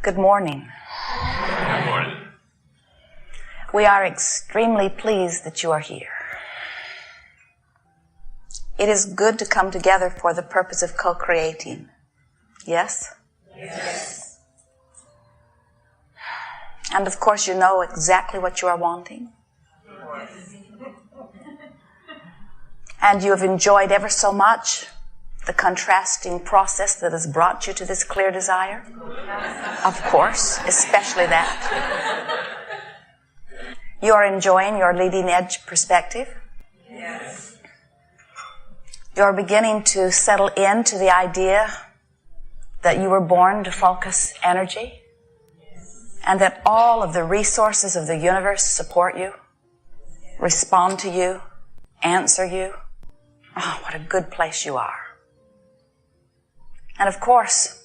Good morning. Good morning. We are extremely pleased that you are here. It is good to come together for the purpose of co-creating. Yes? Yes. And of course you know exactly what you are wanting. And you have enjoyed ever so much the contrasting process that has brought you to this clear desire. Of course, especially that. You are enjoying your leading edge perspective. Yes. You're beginning to settle into the idea that you were born to focus energy and that all of the resources of the universe support you, respond to you, answer you. Oh, what a good place you are. And of course,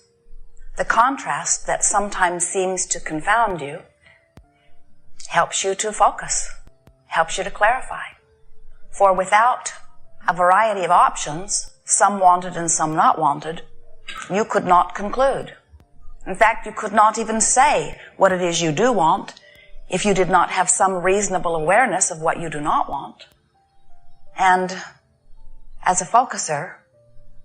the contrast that sometimes seems to confound you helps you to focus, helps you to clarify. For without a variety of options, some wanted and some not wanted, you could not conclude. In fact, you could not even say what it is you do want if you did not have some reasonable awareness of what you do not want. And as a focuser,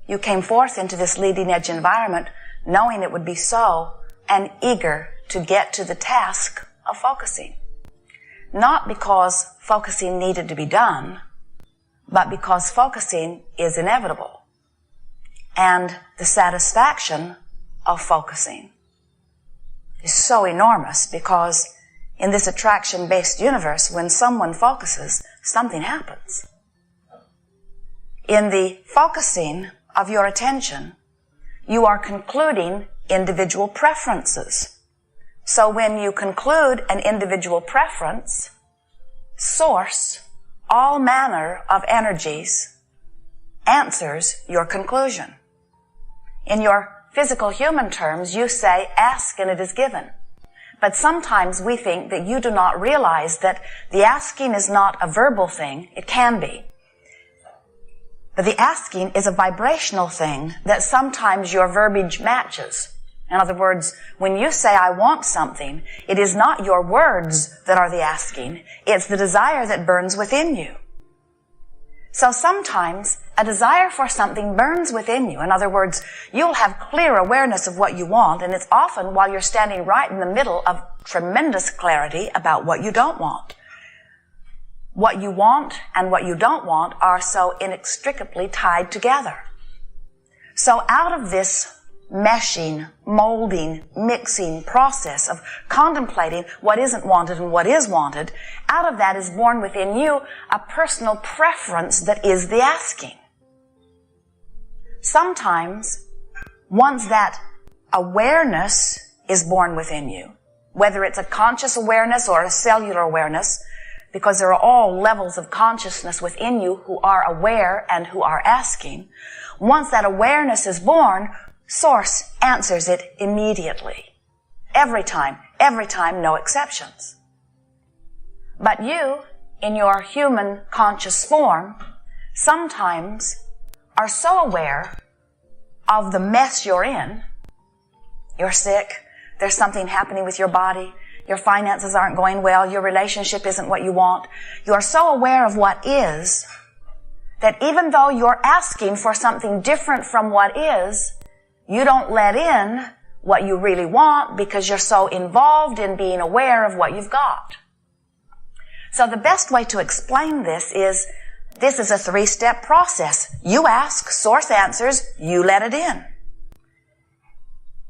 you came forth into this leading edge environment knowing it would be so and eager to get to the task of focusing. Not because focusing needed to be done, but because focusing is inevitable. And the satisfaction of focusing is so enormous because in this attraction-based universe, when someone focuses, something happens. In the focusing of your attention, you are concluding individual preferences. So when you conclude an individual preference, source, all manner of energies, answers your conclusion. In your physical human terms, you say, ask and it is given. But sometimes we think that you do not realize that the asking is not a verbal thing. It can be. But the asking is a vibrational thing that sometimes your verbiage matches. In other words, when you say, I want something, it is not your words that are the asking. It's the desire that burns within you. So sometimes a desire for something burns within you. In other words, you'll have clear awareness of what you want, and it's often while you're standing right in the middle of tremendous clarity about what you don't want. What you want and what you don't want are so inextricably tied together. So out of this meshing, molding, mixing process of contemplating what isn't wanted and what is wanted, out of that is born within you a personal preference that is the asking. Sometimes, once that awareness is born within you, whether it's a conscious awareness or a cellular awareness, because there are all levels of consciousness within you who are aware and who are asking. Once that awareness is born, Source answers it immediately. Every time, no exceptions. But you, in your human conscious form, sometimes are so aware of the mess you're in. You're sick. There's something happening with your body. Your finances aren't going well. Your relationship isn't what you want. You are so aware of what is that even though you're asking for something different from what is, you don't let in what you really want because you're so involved in being aware of what you've got. So the best way to explain this is a 3-step process. You ask, Source answers, you let it in.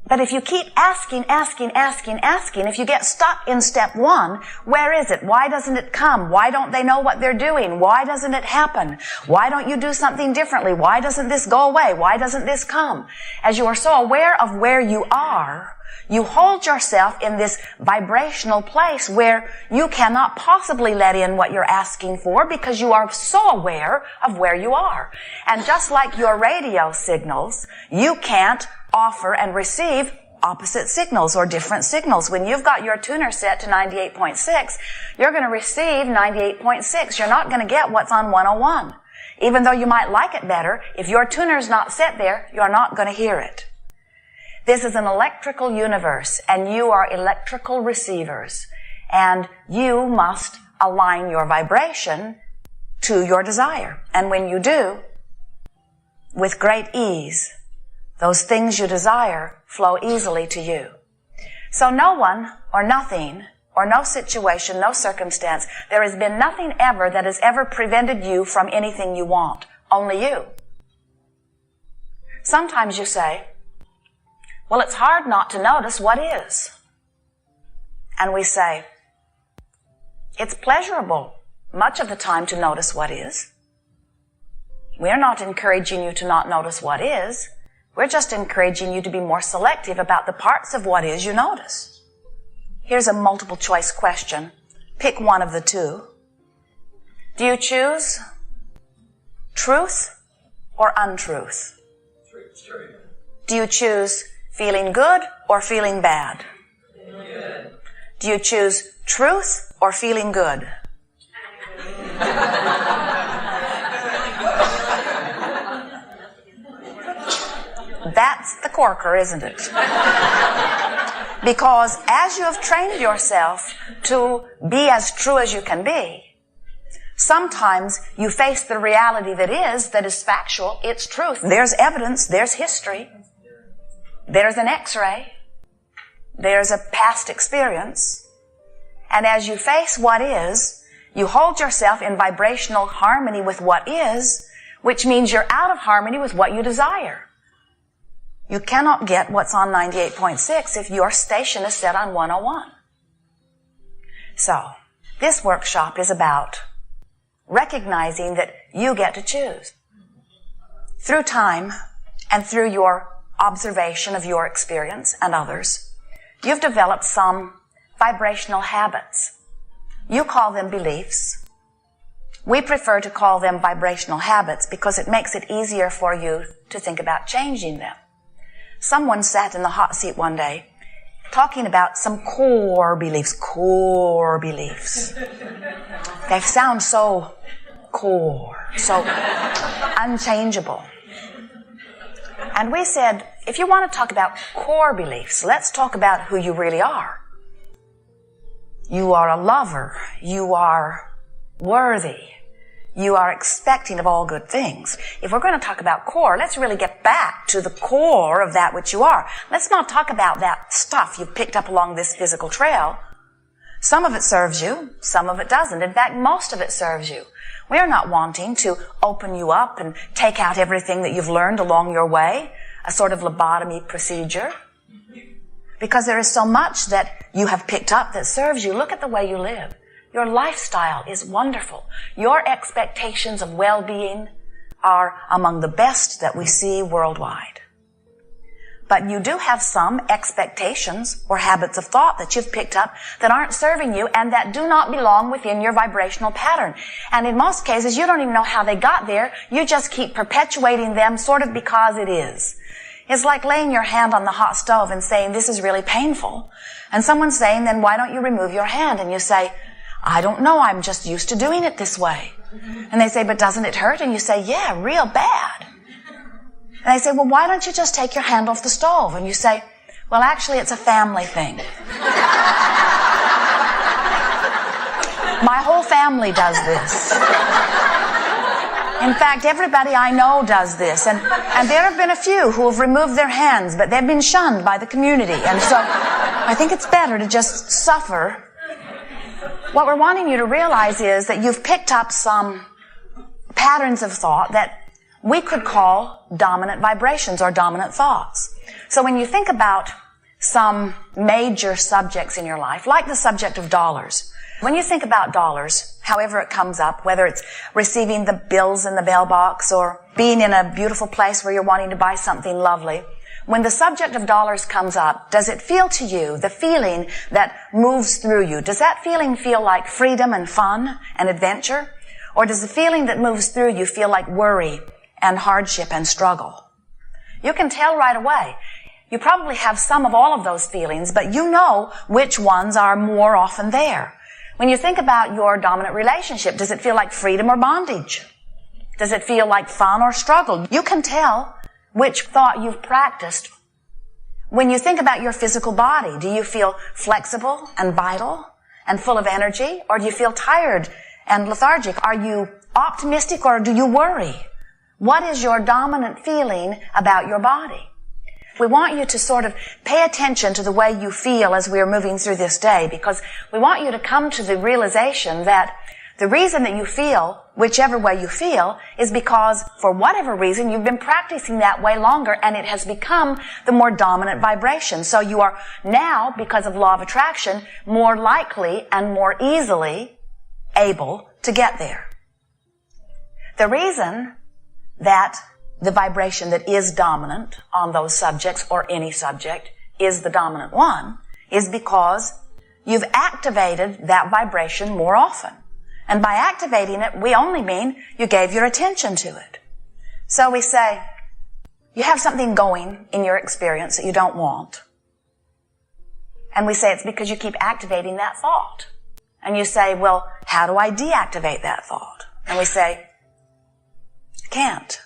But if you keep asking, if you get stuck in step 1, where is it? Why doesn't it come? Why don't they know what they're doing? Why doesn't it happen? Why don't you do something differently? Why doesn't this go away? Why doesn't this come? As you are so aware of where you are, you hold yourself in this vibrational place where you cannot possibly let in what you're asking for because you are so aware of where you are. And just like your radio signals, you can't offer and receive opposite signals or different signals. When you've got your tuner set to 98.6, you're going to receive 98.6. You're not going to get what's on 101. Even though you might like it better, if your tuner's not set there, you're not going to hear it. This is an electrical universe, and you are electrical receivers. And you must align your vibration to your desire. And when you do, with great ease, those things you desire flow easily to you. So no one or nothing or no situation, no circumstance, there has been nothing ever that has ever prevented you from anything you want. Only you. Sometimes you say, well, it's hard not to notice what is. And we say, it's pleasurable much of the time to notice what is. We're not encouraging you to not notice what is. We're just encouraging you to be more selective about the parts of what is you notice. Here's a multiple choice question. Pick one of the two. Do you choose truth or untruth? Do you choose feeling good or feeling bad? Do you choose truth or feeling good? That's the corker, isn't it? Because as you have trained yourself to be as true as you can be, sometimes you face the reality that is factual, it's truth. There's evidence, there's history, there's an X-ray, there's a past experience. And as you face what is, you hold yourself in vibrational harmony with what is, which means you're out of harmony with what you desire. You cannot get what's on 98.6 if your station is set on 101. So, this workshop is about recognizing that you get to choose. Through time and through your observation of your experience and others, you've developed some vibrational habits. You call them beliefs. We prefer to call them vibrational habits because it makes it easier for you to think about changing them. Someone sat in the hot seat one day talking about some core beliefs. Core beliefs. They sound so core, so unchangeable. And we said, if you want to talk about core beliefs, let's talk about who you really are. You are a lover. You are worthy. You are expecting of all good things. If we're going to talk about core, let's really get back to the core of that which you are. Let's not talk about that stuff you've picked up along this physical trail. Some of it serves you, some of it doesn't. In fact, most of it serves you. We're not wanting to open you up and take out everything that you've learned along your way, a sort of lobotomy procedure. Because there is so much that you have picked up that serves you. Look at the way you live. Your lifestyle is wonderful. Your expectations of well-being are among the best that we see worldwide. But you do have some expectations or habits of thought that you've picked up that aren't serving you and that do not belong within your vibrational pattern. And in most cases, you don't even know how they got there. You just keep perpetuating them sort of because it is. It's like laying your hand on the hot stove and saying, this is really painful. And someone's saying, then why don't you remove your hand? And you say, I don't know, I'm just used to doing it this way. And they say, but doesn't it hurt? And you say, yeah, real bad. And they say, well, why don't you just take your hand off the stove? And you say, well, actually, it's a family thing. My whole family does this. In fact, everybody I know does this. And there have been a few who have removed their hands, but they've been shunned by the community. And so I think it's better to just suffer. What we're wanting you to realize is that you've picked up some patterns of thought that we could call dominant vibrations or dominant thoughts. So when you think about some major subjects in your life, like the subject of dollars, when you think about dollars, however it comes up, whether it's receiving the bills in the mailbox or being in a beautiful place where you're wanting to buy something lovely, when the subject of dollars comes up, does it feel to you, the feeling that moves through you, does that feeling feel like freedom and fun and adventure? Or does the feeling that moves through you feel like worry and hardship and struggle? You can tell right away. You probably have some of all of those feelings, but you know which ones are more often there. When you think about your dominant relationship, does it feel like freedom or bondage? Does it feel like fun or struggle? You can tell which thought you've practiced When you think about your physical body, do you feel flexible and vital and full of energy? Or do you feel tired and lethargic? Are you optimistic or do you worry? What is your dominant feeling about your body? We want you to sort of pay attention to the way you feel as we are moving through this day, because we want you to come to the realization that the reason that you feel whichever way you feel is because, for whatever reason, you've been practicing that way longer and it has become the more dominant vibration. So you are now, because of law of attraction, more likely and more easily able to get there. The reason that the vibration that is dominant on those subjects, or any subject, is the dominant one, is because you've activated that vibration more often. And by activating it, we only mean you gave your attention to it. So we say, you have something going in your experience that you don't want. And we say it's because you keep activating that thought. And you say, well, how do I deactivate that thought? And we say, you can't.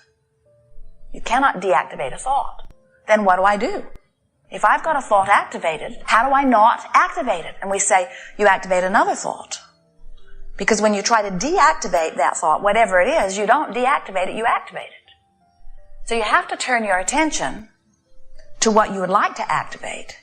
You cannot deactivate a thought. Then what do I do? If I've got a thought activated, how do I not activate it? And we say, you activate another thought. Because when you try to deactivate that thought, whatever it is, you don't deactivate it, you activate it. So you have to turn your attention to what you would like to activate.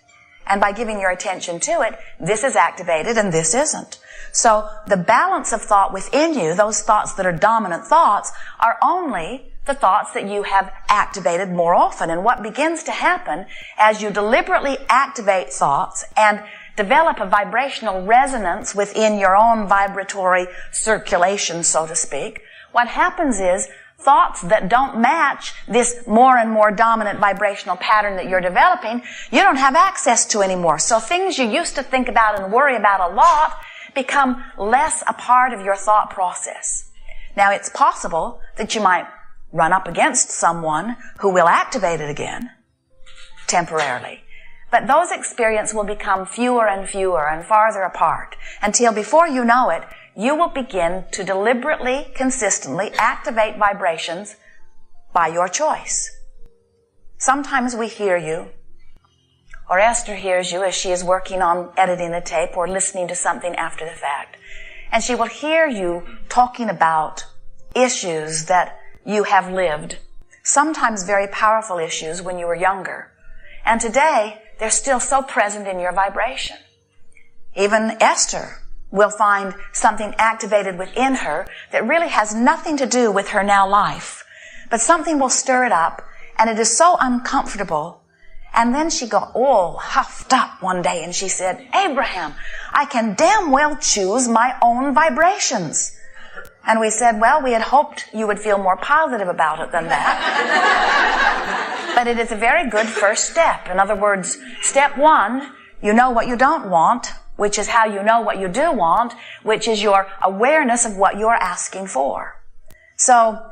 And by giving your attention to it, this is activated and this isn't. So the balance of thought within you, those thoughts that are dominant thoughts, are only the thoughts that you have activated more often. And what begins to happen as you deliberately activate thoughts and develop a vibrational resonance within your own vibratory circulation, so to speak, what happens is thoughts that don't match this more and more dominant vibrational pattern that you're developing, you don't have access to anymore. So things you used to think about and worry about a lot become less a part of your thought process. Now, it's possible that you might run up against someone who will activate it again, temporarily. But those experiences will become fewer and fewer and farther apart until before you know it, you will begin to deliberately, consistently activate vibrations by your choice. Sometimes we hear you, or Esther hears you as she is working on editing a tape or listening to something after the fact. And she will hear you talking about issues that you have lived, sometimes very powerful issues when you were younger. And today, they're still so present in your vibration. Even Esther will find something activated within her that really has nothing to do with her now life. But something will stir it up, and it is so uncomfortable. And then she got all huffed up one day, and she said, Abraham, I can damn well choose my own vibrations. And we said, well, we had hoped you would feel more positive about it than that. But it is a very good first step. In other words, step one, you know what you don't want, which is how you know what you do want, which is your awareness of what you're asking for. So,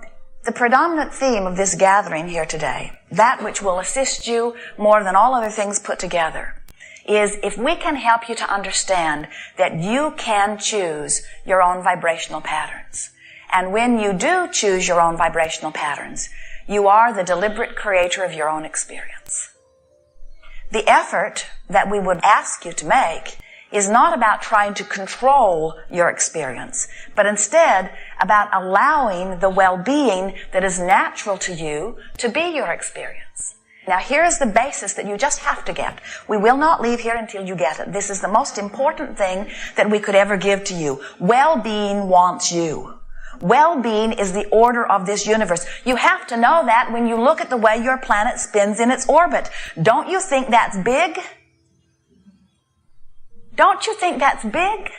the predominant theme of this gathering here today, that which will assist you more than all other things put together, is if we can help you to understand that you can choose your own vibrational patterns. And when you do choose your own vibrational patterns, you are the deliberate creator of your own experience. The effort that we would ask you to make is not about trying to control your experience, but instead about allowing the well-being that is natural to you to be your experience. Now, here is the basis that you just have to get. We will not leave here until you get it. This is the most important thing that we could ever give to you. Well-being wants you. Well-being is the order of this universe. You have to know that when you look at the way your planet spins in its orbit. Don't you think that's big? Don't you think that's big?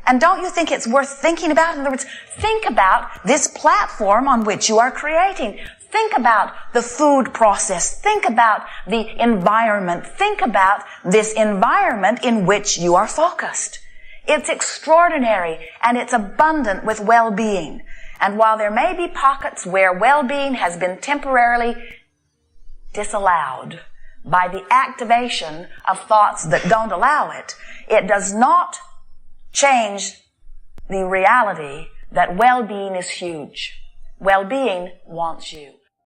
And don't you think it's worth thinking about? In other words, think about this platform on which you are creating. Think about the food process. Think about the environment. Think about this environment in which you are focused. It's extraordinary and it's abundant with well-being. And while there may be pockets where well-being has been temporarily disallowed by the activation of thoughts that don't allow it, it does not change the reality that well-being is huge. Well-being wants you.